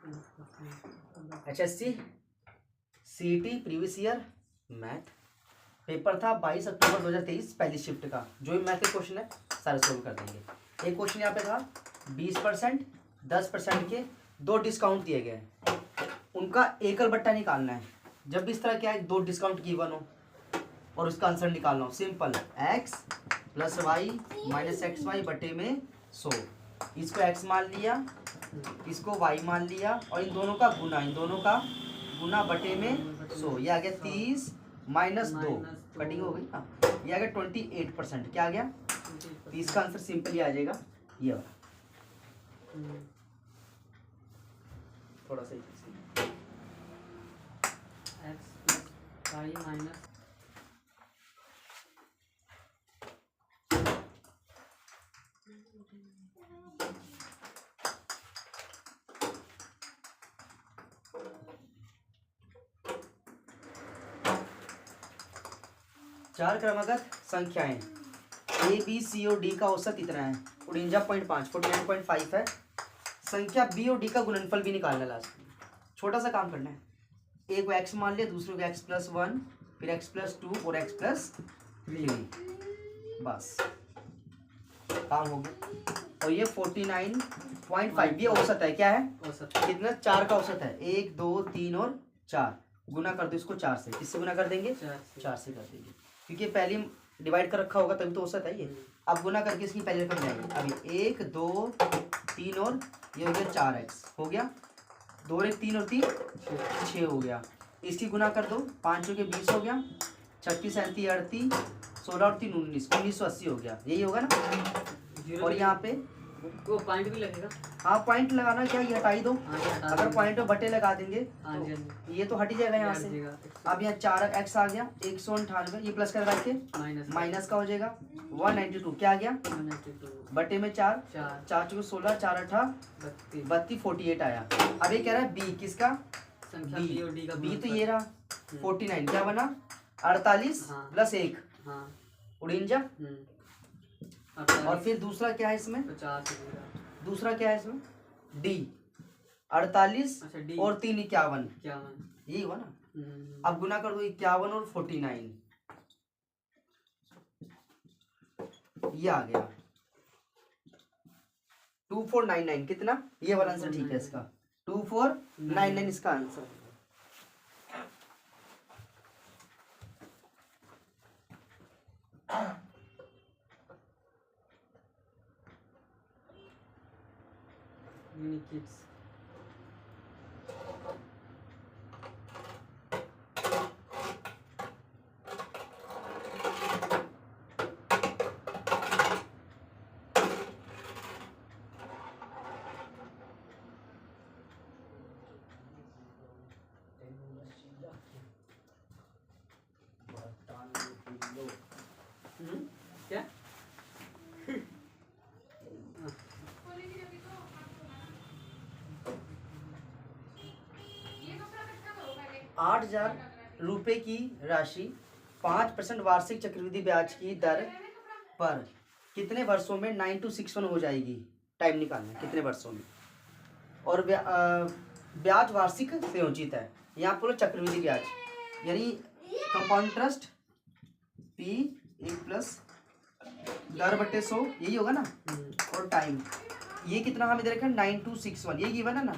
HSC CET previous year math paper था 22 अक्टूबर 2023 पहली shift का। जो भी मैथ के क्वेश्चन है सारे सोल्व कर देंगे। एक क्वेश्चन यहाँ पे था 20%, 10% के दो डिस्काउंट दिए गए हैं, उनका एकल बट्टा निकालना है। जब भी इस तरह क्या है, दो डिस्काउंट गिवन हो और उसका आंसर निकालना हो, सिंपल x + y - xy बटे में 100। इसको x मान लिया, इसको y मान लिया और इन दोनों का गुना बटे में 100। ये आ गया 30 - 2 कटिंग हो गई ना, ये आ गया 28%। क्या आ गया? इसका आंसर सिंपल ही आ जाएगा ये वाला। थोड़ा सा x + y - 4 क्रमागत संख्याएं A B C और D का औसत इतना है 49.5 49.5 है। संख्या B और D का गुणनफल भी निकालना लास्ट में। छोटा सा काम करना है, एक को x मान लिया, दूसरे को x + 1, फिर x + 2 और x + 3। बस काम हो गया। और ये 49.5 ये औसत है। क्या है औसत? कितना? 4 का औसत है। 1 2 3 और 4 गुना कर दो इसको 4 से। किससे गुना कर देंगे? 4 से कर देंगे, क्योंकि पहले डिवाइड कर रखा होगा तभी तो औसत है ये। अब गुना करके इसकी पहले रकम जाएगी। अभी 1 2 3 और ये हो गया 4x हो गया, 2 और 1 3 और 3 6 हो गया। इसकी गुना कर दो, 5 के 20 हो गया, 36 37 38 16 और 3 19 1980 हो गया। यही होगा ना। और यहाँ पे वो पॉइंट भी लगेगा। हाँ पॉइंट लगाना, क्या ये हटा ही दो। अगर पॉइंट में बटे लगा देंगे तो ये तो हट ही जाएगा यहाँ से। अब यहाँ 4x आ गया 198, ये प्लस कर के माइनस का हो जाएगा 192। क्या आ गया? 192 बटे में 4 4 4 चौके 16 4 8 32 48 आया। अब ये कह रहा है बी किसका? संख्या बी और डी का बी तो ये रहा 49। क्या बना? 48 + 1 49। और फिर दूसरा क्या है इसमें? 50। दूसरा क्या है इसमें? डी 48 और 3 51। यही हुआ ना। अब गुना कर दो 51 और 49, ये आ गया 2499। कितना? ये वाला आंसर ठीक है इसका 2499 इसका आंसर। किड्स क्या 8,000 रुपए की राशि 5% वार्षिक चक्रवृद्धि ब्याज की दर पर कितने वर्षों में 9261 हो जाएगी? टाइम निकालना है कितने वर्षों में। और ब्याज वार्षिक संयोजित है। यहाँ पर चक्रवृद्धि ब्याज यानी कंपाउंड इंटरेस्ट P 1 + दर बटे 100, यही होगा ना। और टाइम ये कितना हमें दे रखा है 9261, ये गिवन है ना।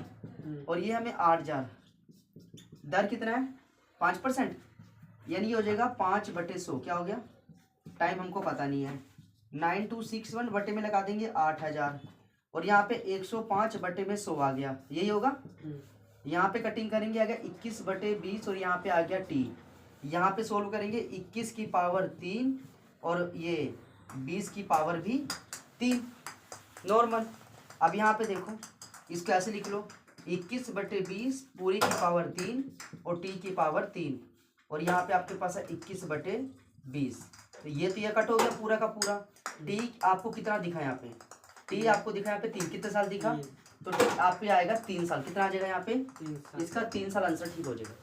और ये हमें 8,000, दर कितना है 5%, यानी ये हो जाएगा 5/100। क्या हो गया? टाइम हमको पता नहीं है। 9261 बटे में लगा देंगे 8,000 और यहाँ पे 105 बटे में 100 आ गया, यही होगा। यहाँ पे कटिंग करेंगे आ गया 21/20 और यहाँ पे आ गया t। यहाँ पे सोल्व करेंगे 21 की पावर 3 और ये 20 की पावर भी 3 नॉर्मल। अब यहाँ पे देखो इसको ऐसे लिख लो 21/20 पूरी की पावर 3 और t की पावर 3 और यहाँ पे आपके पास है 21/20। तो ये कट हो गया पूरा का पूरा। t आपको कितना दिखा यहाँ पे? t आपको दिखा यहाँ पे 3। कितने साल दिखा? तो t आप पे आएगा 3 साल। कितना आ जाएगा यहाँ पे? 3 साल। इसका 3 साल आंसर ठीक हो जाएगा।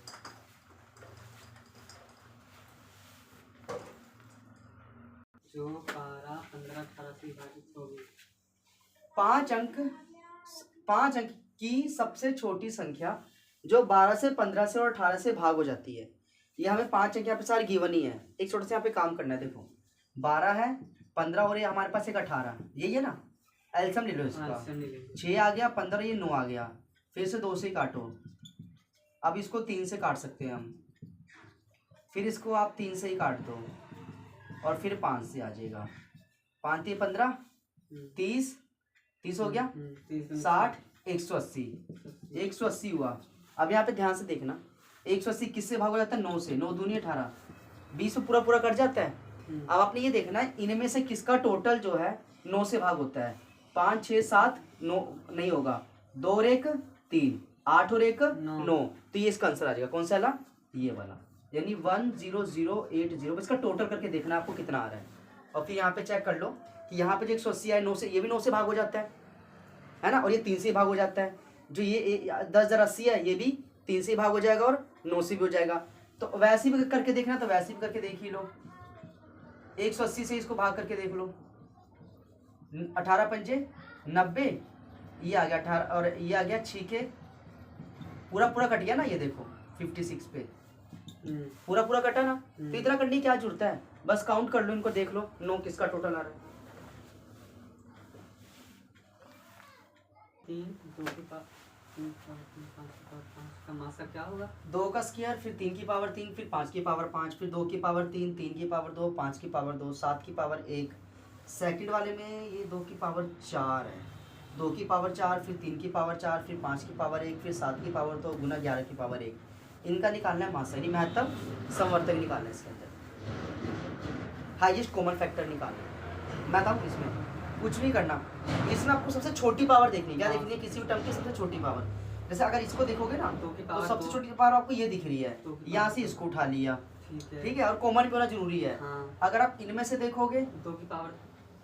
जो 12 15 18 से विभाजित होगी 5 अंक की सबसे छोटी संख्या जो 12 से 15 से और 18 से भाग हो जाती है। ये हमें 5 अंक यहाँ पे सारी गिवन ही है। एक छोटे से यहाँ पे काम करना है। देखो 12 है, 15 और ये हमारे पास एक 18, यही है ना। एलसीएम ले लो इसका। 6 आ गया, 15, ये 9 आ गया। फिर से 2 से ही काटो। अब इसको 3 से काट सकते हैं हम। फिर इसको आप 3 से ही काट दो और फिर 5 से आ जाएगा। 5 3 15, 30, 30 हो गया, 60, 180, 180 हुआ। अब यहाँ पे ध्यान से देखना, 180 किससे भाग हो जाता है? 9 से। 9 दूनी 18, 20 में पूरा पूरा कट जाता है। अब आपने ये देखना है इनमें से किसका टोटल जो है 9 से भाग होता है। 5 6 7 9 नहीं होगा, 2 और 1 3, 8 और 1 9, तो ये इसका आंसर आ जाएगा। कौन सा वाला? ये वाला, यानी 10080। इसका टोटल करके देखना आपको कितना आ रहा है। और फिर यहाँ पे चेक कर लो कि यहाँ पे जो 180 है 9 से, ये भी 9 से भाग हो जाता है ना, और ये 3 से भाग हो जाता है। जो ये 10,080 है ये भी 3 से भाग हो जाएगा और 9 से भी हो जाएगा। तो वैसे भी करके देखना, तो वैसे भी करके देख ही लो। 180 से इसको भाग करके देख लो। 18 पंजे 90, ये आ गया 18 और ये आ गया 6 के पूरा पूरा कट गया ना। ये देखो 56 पे पूरा पूरा कटा ना। तो इतना करने की क्या जरूरत है, बस काउंट कर लो इनको, देख लो 9 किसका टोटल आ रहा है। 3 2 की पावर 3 5 का मासा क्या होगा? 2 का स्क्वायर, फिर 3 की पावर 3, फिर 5 की पावर 5, फिर 2 की पावर 3, 3 की पावर 2, 5 की पावर 2, 7 की पावर 1। सेकंड वाले में ये 2 की पावर 4 है, 2 की पावर 4, फिर 3 की पावर 4, फिर 5 की पावर 1, फिर 7 की पावर 2 गुना 11 की पावर 1। इनका निकालना है मासा, यानी महत्तम समवर्तक निकालना है। इसके अंदर हाईएस्ट कॉमन फैक्टर निकालना है। मैं बताऊँ इसमें कुछ नहीं करना, इसमें आपको सबसे छोटी पावर देखनी है। क्या देखनी है? किसी भी टर्म की सबसे छोटी पावर। जैसे अगर इसको देखोगे ना तो सबसे छोटी पावर आपको ये दिख रही है, यहाँ से इसको उठा लिया, ठीक है, और कॉमन भी होना जरूरी है। अगर आप इनमें से देखोगे 2 की पावर,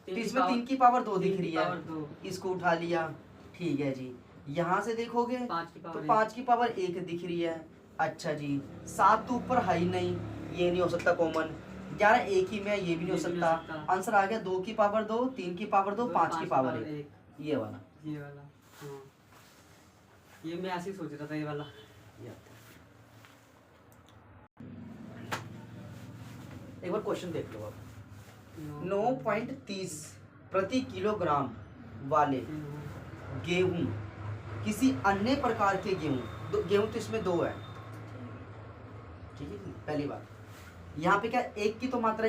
तो इसमें 3 की पावर 2 दिख रही है, इसको उठा लिया, ठीक है जी। यहाँ से देखोगे तो 5 की पावर 1 दिख रही है। अच्छा जी, 7 तो ऊपर है ही नहीं, ये नहीं हो सकता कॉमन। 11 एक ही में, ये भी नहीं हो सकता। आंसर आ गया 2 की पावर 2, 3 की पावर 2, 5 की पावर 1, ये वाला। हाँ। ये मैं ऐसे ही सोच रहा था, ये वाला। एक बार क्वेश्चन देख लो आप। 9.30 प्रति किलोग्राम वाले गेहूं किसी अन्य प्रकार के गेहूं तो इसमें 2 है, ठीक है। पहली बात यहाँ पे क्या, एक की तो मात्रा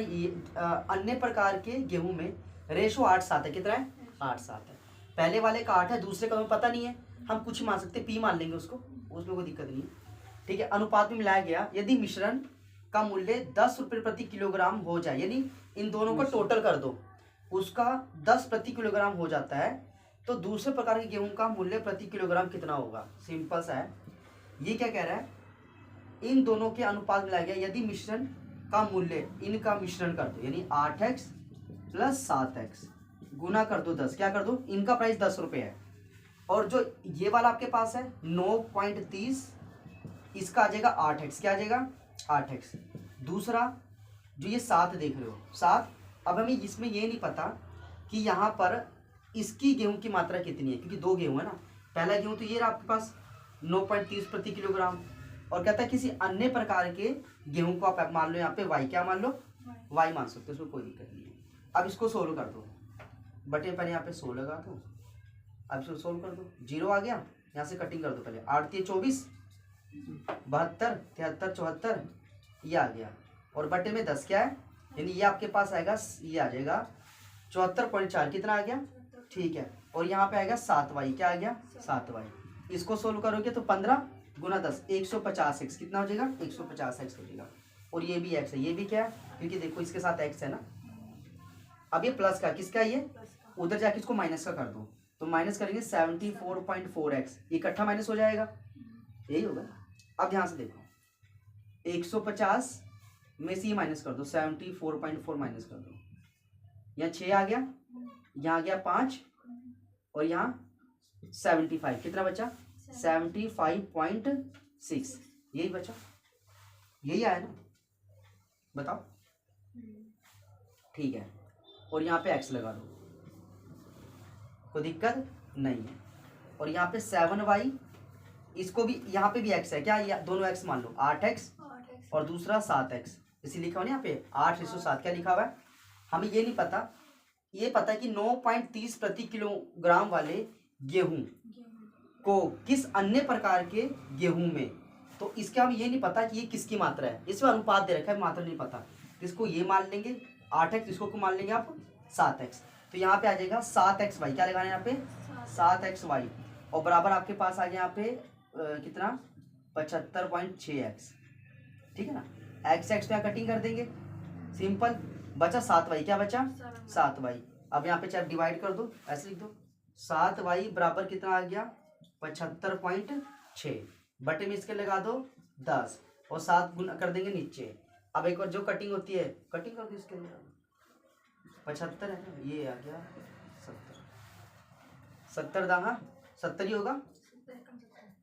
अन्य प्रकार के गेहूं में रेशो 8:7 है। कितना है? 8:7 है। पहले वाले का 8 है, दूसरे का हमें पता नहीं है, हम कुछ मान सकते, पी मान लेंगे उसको, उसमें कोई दिक्कत नहीं है, ठीक है। अनुपात में मिलाया गया यदि मिश्रण का मूल्य 10 रुपये प्रति किलोग्राम हो जाए, यानी इन दोनों का टोटल कर दो, उसका 10 प्रति किलोग्राम हो जाता है, तो दूसरे प्रकार के गेहूं का मूल्य प्रति किलोग्राम कितना होगा? सिंपल सा है। ये क्या कह रहा है, इन दोनों के अनुपात मिलाया गया यदि मिश्रण का मूल्य, इनका मिश्रण कर दो, यानी 8x प्लस 7x गुना कर दो 10, क्या कर दो, इनका प्राइस 10 रुपये है, और जो ये वाला आपके पास है 9.30, इसका आ जाएगा 8x, क्या आ जाएगा 8x। दूसरा जो ये 7 देख रहे हो 7, अब हमें इसमें ये नहीं पता कि यहाँ पर इसकी गेहूं की मात्रा कितनी है, क्योंकि 2 गेहूं है ना। पहला गेहूं तो ये रहा आपके पास 9.30 प्रति किलोग्राम, और कहता है किसी अन्य प्रकार के गेहूं को आप मान लो यहाँ पे y, क्या मान लो, y मान सकते हो, उसमें कोई दिक्कत नहीं है। अब इसको सोल्व कर दो, बटे पहले यहाँ पे 16 लगा दो, अब इसको सोल्व कर दो, 0 आ गया, यहाँ से कटिंग कर दो पहले, 8 3 24, 72 73 74, ये आ गया, और बटे में 10 क्या है, यानी ये आपके पास आएगा, ये आ जाएगा 74.4, कितना आ गया, ठीक है। और यहाँ पे आएगा 7y, क्या आ गया 7y। इसको सोल्व करोगे तो 15 गुना 10 150x, कितना हो जाएगा 150x हो जाएगा। और ये भी x है, ये भी क्या है, क्योंकि देखो इसके साथ x है ना। अब ये प्लस का, किसका, ये उधर जाके इसको माइनस का कर दो, तो माइनस करेंगे 74.4x, इकट्ठा माइनस हो जाएगा, यही होगा। अब ध्यान से देखो 150 में से ये माइनस कर दो, 74.4 माइनस कर दो, यहाँ 6 आ गया, यहाँ आ गया 5, और यहाँ 75, कितना बचा 75.6, यही बचा, यही आया ना, बताओ, ठीक है। और यहाँ पे x लगा दो, कोई दिक्कत नहीं है। और यहाँ पे 7y, इसको भी यहाँ पे भी x है क्या, दोनों x मान लो, 8x और दूसरा 7x, इसी लिखा हुआ ना यहाँ पे 8:7 क्या लिखा हुआ है। हमें ये नहीं पता, ये पता है कि 9.30 प्रति किलोग्राम वाले गेहूं को किस अन्य प्रकार के गेहूं में, तो इसका हमें ये नहीं पता कि ये किसकी मात्रा है, इसमें अनुपात दे रखा है, मात्रा नहीं पता, इसको ये मान लेंगे 8x, इसको मान लेंगे आप 7x, तो यहाँ पे आ जाएगा 7xy, क्या लगाना है यहाँ पे 7xy, और बराबर आपके पास आ गया यहाँ पे कितना 75.6x, ठीक है ना। x x पे कटिंग कर देंगे, सिंपल, बचा 7y, क्या बचा 7y। अब यहाँ पे चाहे डिवाइड कर दो, ऐसे लिख दो 7y बराबर कितना आ गया 75.6, बटे में इसके लगा दो 10 और 7 गुना कर देंगे नीचे। अब एक और जो कटिंग होती है, कटिंग कर दो इसके लिए, 75 है ना, ये आ गया 70 दाहा 70 ही होगा,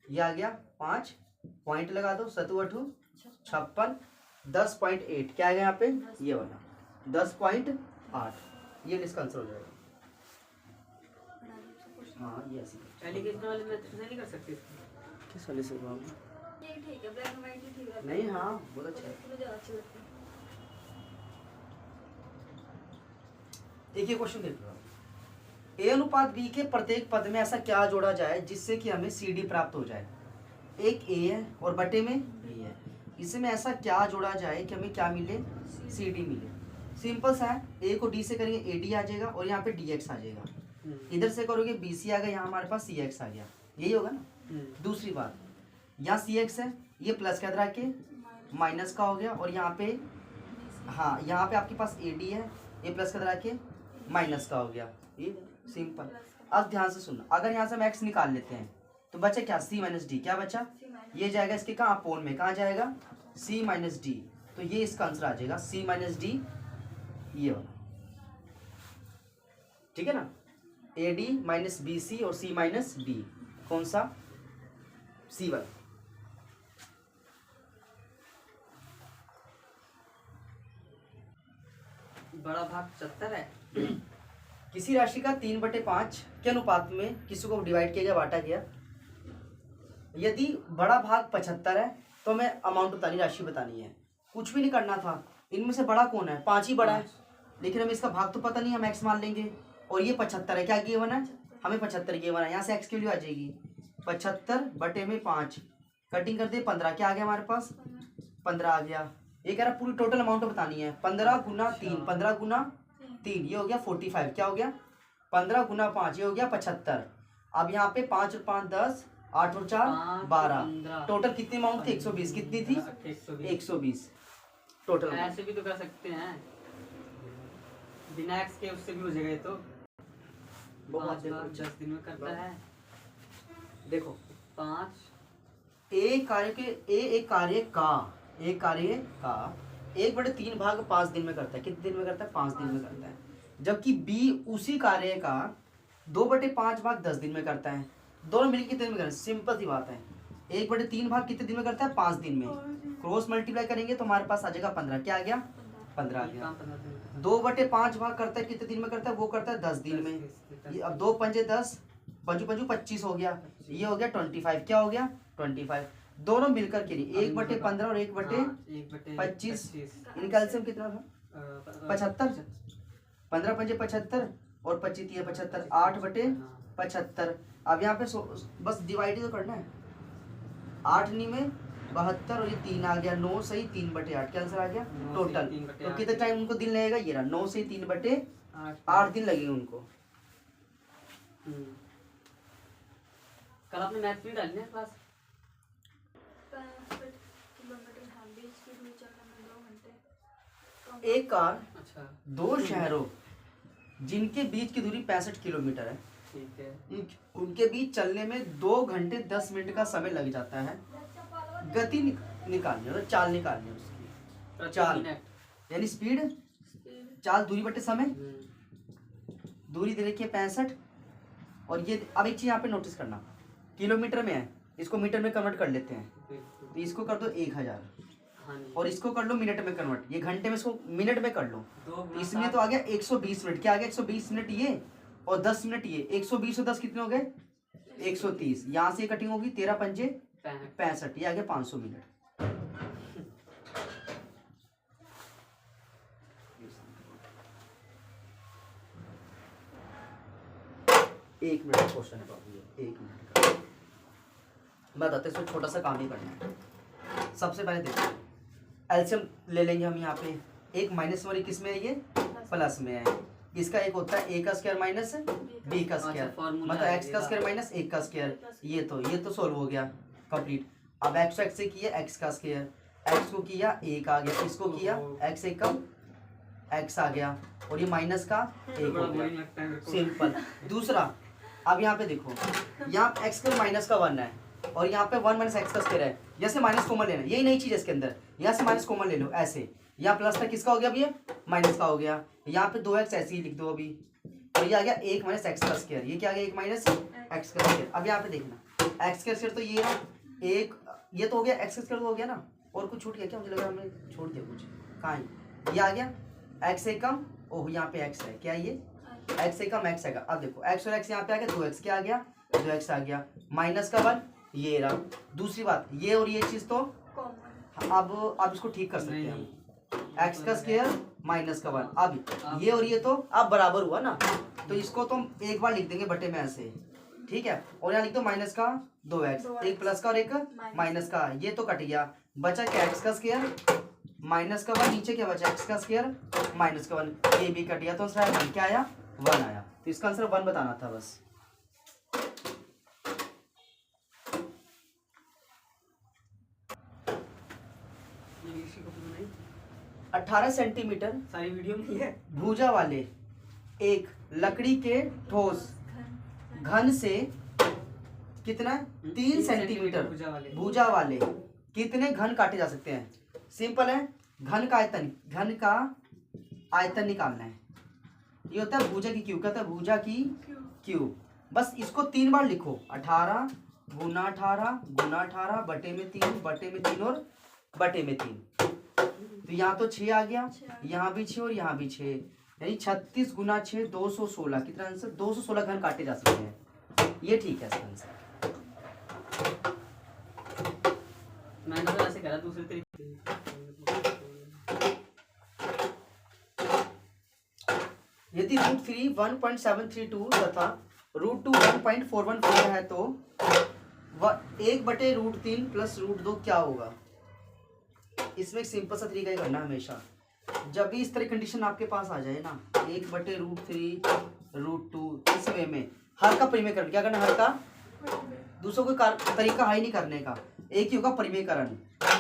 ये आ गया 5 पॉइंट लगा दो, 7×8 56, 10.8 क्या आ गया यहाँ पे, ये वाला 10.8, ये इसका आंसर हो जाएगा। हाँ ये ऐसे एलिगेशन वाले मेथड से नहीं कर सकते इसको? किस वाले से बाबू, ये ठीक है, ब्लैक एंड व्हाइट ही ठीक है। नहीं हाँ बहुत अच्छा है। मुझे ज़्यादा अच्छी लगती है। देखिए क्वेश्चन देखो, a अनुपात b के प्रत्येक पद में ऐसा क्या जोड़ा जाए जिससे कि हमें cd प्राप्त हो जाए। एक a है और बटे में b है, इसमें ऐसा क्या जोड़ा जाए कि हमें क्या मिले, cd मिले। सिंपल सा है, a को d से करेंगे ad आ जाएगा और यहाँ पे dx आ जाएगा, इधर से करोगे bc आ गया, यहाँ हमारे पास cx आ गया, यही होगा ना। दूसरी बात, यहाँ cx है, ये प्लस का इधर के माइनस का हो गया, और यहाँ पे हाँ यहाँ पे आपके पास ad है, ये प्लस का इधर के माइनस का हो गया, ये सिंपल। अब ध्यान से सुनना, अगर यहाँ से हम x निकाल लेते हैं तो बचा क्या, c माइनस डी, क्या बचा, ये जाएगा इसके कहाँ अपोन में, कहाँ जाएगा c माइनस डी, तो ये इसका आंसर आ जाएगा c माइनस डी, ये वाला, ठीक है ना। AD माइनस BC और C माइनस D, कौन सा, C वाला। बड़ा भाग 75 है। किसी राशि का 3/5 के अनुपात में किसी को डिवाइड किया गया, बांटा गया। यदि बड़ा भाग 75 है तो हमें अमाउंट बतानी, राशि बतानी है, कुछ भी नहीं करना था। इनमें से बड़ा कौन है, 5 ही बड़ा है, लेकिन हमें इसका भाग तो पता नहीं, हम x मान लेंगे, और ये 75 है, क्या गिवन है हमें 75 गिवन है, यहाँ से x की वैल्यू आ जाएगी 75/5, कटिंग कर दे 15, क्या आ गया हमारे पास 15 आ गया। ये कह रहा पूरी टोटल अमाउंट बतानी है, 15 गुना 3, 15 गुना 3, ये हो गया 45, क्या हो गया 15 गुना 5, ये हो गया 75। अब यहाँ पे 5 और 5 10, 8 और 4 12, टोटल कितनी अमाउंट थी 120, कितनी थी 120 टोटल। ऐसे भी तो कर सकते हैं बिना एक्स के, उससे भी हो जाएगा। ये तो 10 दिन में करता है। देखो 5 एक कार्य का 1/3 भाग 5 दिन में करता है, कितने दिन में करता है 5 दिन में करता है, जबकि बी उसी कार्य का 2/5 भाग 10 दिन में करता है। दोनों मिलकर कितने दिन में करते हैं, सिंपल सी बात है, 1/3 भाग कितने दिन में करता है 5 दिन में, क्रॉस मल्टीप्लाई करेंगे तो हमारे पास आ जाएगा 15, क्या आ गया 15 आ गया। 2/5 भाग करता है कितने दिन में करता है, वो करता है 10 दिन में। ये अब 2 पंजे 10, 5 5 25 हो गया, ये हो गया 25, क्या हो गया 25। दोनों मिलकर के लिए 1/15 और 1/25, इनका एलसीएम कितना था 75, 15 पंजे 75 और 25 ये 75, 8/75। अब यहाँ पे बस डिवाइड तो करना है, 8 नी में 72 और ये 3 आ गया, 9 सही 3/8, क्या आंसर आ गया टोटल। तो कितना टाइम उनको दिन लगेगा, ये रहा 9 से 3/8 दिन लगेंगे उनको। कल आपने मैथ्स में डालने क्लास 65 किलोमीटर है, 20 की दूरी चलने में 2 घंटे। एक कार अच्छा 2 शहरों जिनके बीच की दूरी 65 किलोमीटर है, ठीक है। उनके बीच चलने में 2 घंटे 10 मिनट का समय लग जाता है। गति निकालनी है, चाल निकालनी है उसकी, चाल यानी स्पीड, चाल दूरी बटे समय, दूरी दे रखी है 65, और ये अब एक चीज यहाँ पे नोटिस करना, किलोमीटर में है, इसको मीटर में कन्वर्ट कर लेते हैं, तो इसको कर दो 1000 और इसको कर लो मिनट में कन्वर्ट, ये घंटे में इसको मिनट में कर लो, तो इसमें तो आ गया 120 मिनट, क्या आ गया 120 मिनट ये और 10 मिनट ये, 120 और 10 कितने हो गए 130, यहाँ से कटिंग होगी 13 पंजे 65 65, ये आ गया 500 मिनट। एक मिनट क्वेश्चन है बाबू, ये 1 मिनट का बताते, इसको छोटा सा काम ही करना है। सबसे पहले देखो एलसीएम ले लेंगे हम यहाँ पे, एक माइनस और एक किस में है, ये प्लस में है। इसका एक होता है ए का स्क्वायर माइनस बी का स्क्वायर, formula मतलब है एक्स का ये स्क्वायर माइनस एक का स्क्वायर। ये तो सोल्व हो गया कंप्लीट। अब एक्स एक्स से किया एक्स का स्क्वायर, एक्स को किया एक आ गया, इसको किया एक्स एक कम एक्स आ गया, और ये माइनस का एक हो बड़ा बोरिंग गया, लगता है मेरे को। सिंपल। दूसरा, अब यहाँ पे देखो, यहाँ एक्स स्क्वायर माइनस का 1 है और यहाँ पे 1 माइनस एक्स का स्क्वायर है, जैसे माइनस कॉमन लेना, यही नई चीज है इसके अंदर, यहाँ से माइनस कॉमन ले लो ऐसे, यहाँ प्लस था किसका हो गया, अभी ये माइनस का हो गया, यहाँ पे 2x ऐसे ही लिख दो अभी, और ये आ गया 1 माइनस एक्स का स्क्वायर, ये क्या आ गया 1 माइनस एक्स का स्क्वायर। अब यहाँ पे देखना एक्स का स्क्वायर तो ये है, एक ये तो हो गया, एक्स का स्क्वायर तो हो गया ना, और कुछ छूट गया क्या, मुझे लगा हमने छोड़ दिया कुछ, कहाँ है, ये आ गया एक्स एक कम, ओह यहाँ पे एक्स है, क्या ये एक्स एक कम एक्स है। अब देखो एक्स और एक्स यहाँ पे आ गया, 2x क्या आ गया, 2x आ गया, माइनस का 1 ये रहा। दूसरी बात, ये और ये चीज तो कॉमन। अब इसको ठीक कर सकते हैं हम, एक्स का स्क्वायर माइनस का 1, अब ये और ये तो अब बराबर हुआ ना, तो इसको तो हम एक बार लिख देंगे बटे में ऐसे, ठीक है, और यहाँ लिख दो माइनस का 2x, एक प्लस का और एक माइनस का, ये तो कट गया, बचा क्या एक्स का स्क्वायर माइनस का 1, नीचे क्या बचा एक्स का स्क्वायर माइनस का 1, ये भी कट गया, तो आंसर 1 क्या आया, 1 आया। तो इसका आंसर 1 बताना था बस। इंग्लिश की कॉपी बनाई, 18 सेंटीमीटर सारी वीडियो में है। भुजा वाले एक लकड़ी के ठोस घन से कितना 3 सेंटीमीटर भुजा वाले कितने घन काटे जा सकते हैं। सिंपल है, घन का आयतन निकालना है। ये होता है भुजा की क्यूब, क्या होता है भुजा की क्यूब। बस इसको 3 बार लिखो, 18 गुना 18 गुना 18 बटे में 3 बटे में 3 और बटे में 3, तो यहाँ तो 6 आ गया, यहाँ भी 6 और यहाँ भी 6, यानी 36 गुना 6 216, कितना आंसर 216 घन काटे जा सकते हैं। ये ठीक है इसका आंसर। मैंने तो ऐसे करा दूसरे तरीके। यदि √3 1.732 तथा √2 1.414 है तो 1/√3 प्लस √2 क्या होगा। इसमें एक सिंपल सा तरीका करना हमेशा, जब भी इस तरह कंडीशन आपके पास आ जाए ना, 1/√3 √2 इस वे में हर का परिमेयकरण क्या करना, हर का, दूसरों कोई तरीका है ही नहीं करने का, एक ही होगा परिमेयकरण,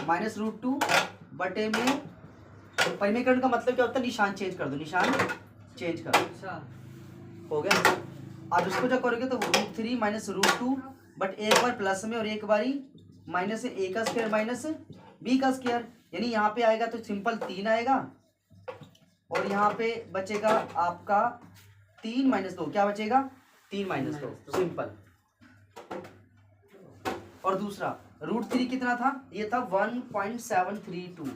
-√2 बटे में, परिमेयकरण का मतलब क्या होता है, निशान चेंज कर दो, निशान चेंज कर दो, अच्छा हो गया। अब इसको जब करोगे तो √3 माइनस √2, बट एक बार प्लस में और एक बारी माइनस से, ए का स्क्वायर माइनस बी का स्क्वायर, यानी यहाँ पे आएगा तो सिंपल 3 आएगा, और यहाँ पे बचेगा आपका 3 - 2, क्या बचेगा 3 - 2, सिंपल। और दूसरा √3 कितना था, ये था 1.732,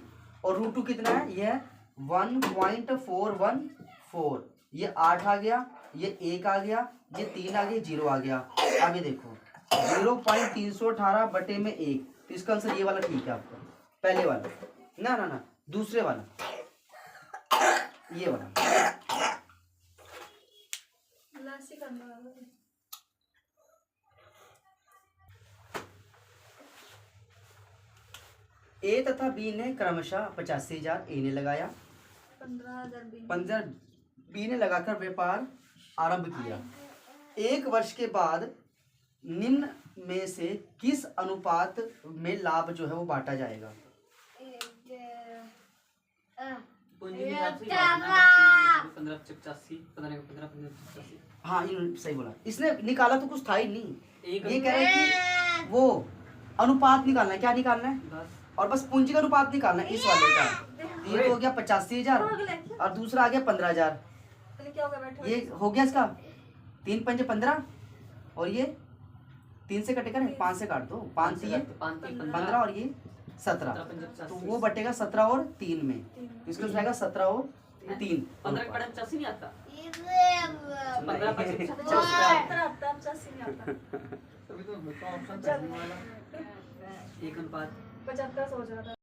और √2 कितना है, ये है 1.414, ये 8 आ गया, ये 1 आ गया, ये 3 आ गया, 0 आ गया। अब ये देखो 0.318 बटे में 1, तो इसका आंसर ये वाला ठीक है आपका, पहले वाला ना ना ना, दूसरे वाला, ये वाला। लास्ट ही करने वाला है। ए तथा बी ने क्रमशः 85,000 ए ने लगाया, 15,000 बी ने लगाकर व्यापार आरंभ किया। 1 वर्ष के बाद निम्न में से किस अनुपात में लाभ जो है वो बांटा जाएगा। पूंजी के हिसाब से ही बांटना है, 15/85, 15/15 हाँ ये सही बोला, इसने निकाला तो कुछ था ही नहीं, एक ये कह रहे हैं कि वो अनुपात निकालना है, क्या निकालना है, बस। और बस पूंजी का अनुपात निकालना है इस वाले का। ये तो हो गया 85,000 और दूसरा आ गया 15,000, क्या होगा, बैठो। ये हो गया इसका 3 पंजे 15, और ये 3 से कटेगा ना, 5 से काट दो, 5 ये 15 और ये 17, तो वो बटेगा 17 और 3 में, तो इसका जाएगा 17 और 3। 15/85 नहीं आता, 15 आता, 85 नहीं आता। अभी तो ऑप्शन पहले वाला 1:75 75 सोच रहा था।